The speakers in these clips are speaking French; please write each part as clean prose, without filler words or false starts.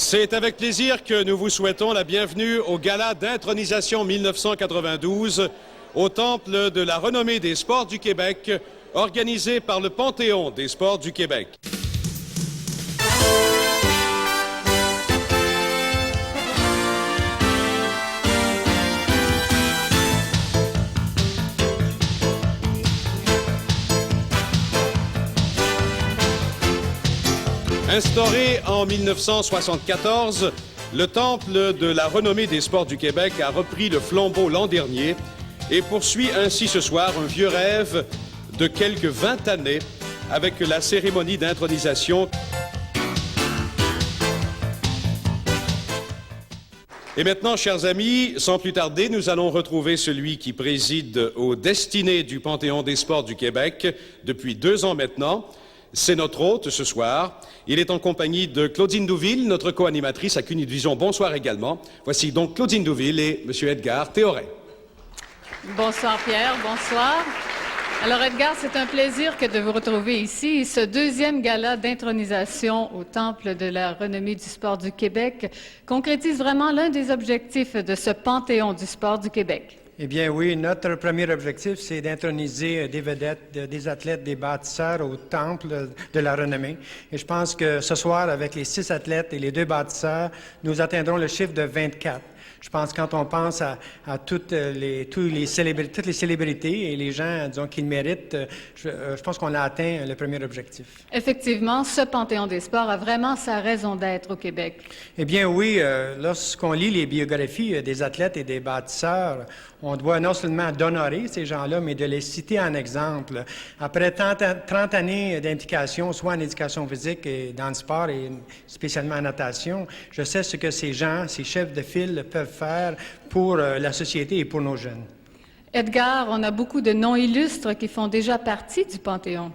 C'est avec plaisir que nous vous souhaitons la bienvenue au Gala d'intronisation 1992 au Temple de la renommée des sports du Québec, organisé par le Panthéon des sports du Québec. Instauré en 1974, le Temple de la renommée des sports du Québec a repris le flambeau l'an dernier et poursuit ainsi ce soir un vieux rêve de quelques 20 années avec la cérémonie d'intronisation. Et maintenant, chers amis, sans plus tarder, nous allons retrouver celui qui préside aux destinées du Panthéon des sports du Québec depuis 2 ans maintenant. C'est notre hôte ce soir. Il est en compagnie de Claudine Douville, notre co-animatrice à Cunivision. Bonsoir également. Voici donc Claudine Douville et M. Edgar Théoret. Bonsoir Pierre, bonsoir. Alors Edgar, c'est un plaisir que de vous retrouver ici. Ce deuxième gala d'intronisation au Temple de la renommée du sport du Québec concrétise vraiment l'un des objectifs de ce Panthéon du sport du Québec. Eh bien oui, notre premier objectif, c'est d'introniser des vedettes, des athlètes, des bâtisseurs au Temple de la renommée. Et je pense que ce soir, avec les 6 athlètes et les 2 bâtisseurs, nous atteindrons le chiffre de 24. Je pense quand on pense à toutes les célébrités et les gens, disons, qui le méritent, je pense qu'on a atteint le premier objectif. Effectivement, ce Panthéon des sports a vraiment sa raison d'être au Québec. Eh bien oui, lorsqu'on lit les biographies des athlètes et des bâtisseurs, on doit non seulement d'honorer ces gens-là, mais de les citer en exemple. Après 30 années d'implication, soit en éducation physique et dans le sport, et spécialement en natation, je sais ce que ces gens, ces chefs de file peuvent faire pour la société et pour nos jeunes. Edgar, on a beaucoup de noms illustres qui font déjà partie du Panthéon.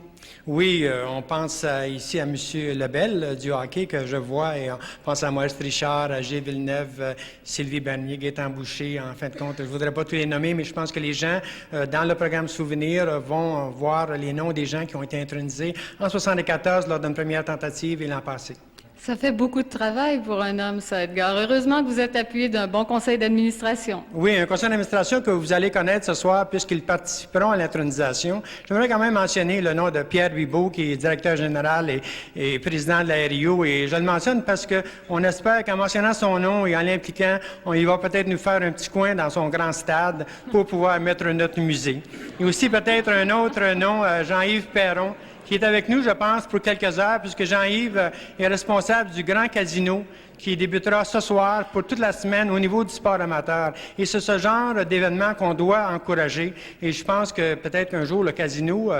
Oui, on pense ici à M. Lebel du hockey que je vois, et on pense à Maurice Richard, à Gilles Villeneuve, Sylvie Bernier, Gaétan Boucher, en fin de compte. Je ne voudrais pas tous les nommer, mais je pense que les gens, dans le programme Souvenir, vont voir les noms des gens qui ont été intronisés en 1974 lors d'une première tentative et l'an passé. Ça fait beaucoup de travail pour un homme, ça, Edgar. Heureusement que vous êtes appuyé d'un bon conseil d'administration. Oui, un conseil d'administration que vous allez connaître ce soir puisqu'ils participeront à l'intronisation. J'aimerais quand même mentionner le nom de Pierre Huibeau, qui est directeur général et président de la RIO. Et je le mentionne parce qu'on espère qu'en mentionnant son nom et en l'impliquant, il va peut-être nous faire un petit coin dans son grand stade pour pouvoir mettre notre musée. Et aussi peut-être un autre nom, Jean-Yves Perron, qui est avec nous, je pense, pour quelques heures, puisque Jean-Yves est responsable du Grand Casino qui débutera ce soir pour toute la semaine au niveau du sport amateur. Et c'est ce genre d'événement qu'on doit encourager. Et je pense que peut-être qu'un jour, le casino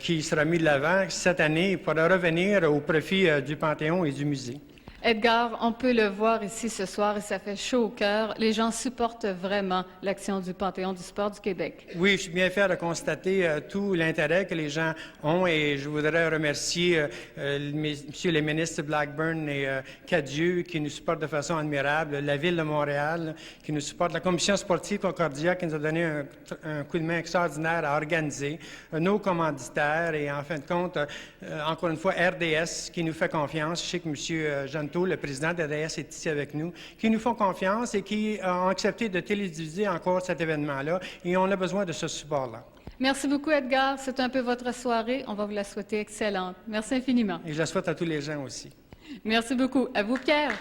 qui sera mis de l'avant cette année pourra revenir au profit du Panthéon et du musée. Edgar, on peut le voir ici ce soir et ça fait chaud au cœur. Les gens supportent vraiment l'action du Panthéon du sport du Québec. Oui, je suis bien fier de constater tout l'intérêt que les gens ont et je voudrais remercier messieurs les ministres Blackburn et Cadieux qui nous supportent de façon admirable, la Ville de Montréal qui nous supporte, la Commission sportive Concordia qui nous a donné un coup de main extraordinaire à organiser, nos commanditaires et en fin de compte, encore une fois, RDS qui nous fait confiance. Je sais que M. Janto, le président de RDS, est ici avec nous, qui nous font confiance et qui ont accepté de télédiffuser encore cet événement-là. Et on a besoin de ce support-là. Merci beaucoup, Edgar. C'est un peu votre soirée. On va vous la souhaiter excellente. Merci infiniment. Et je la souhaite à tous les gens aussi. Merci beaucoup. À vous, Pierre.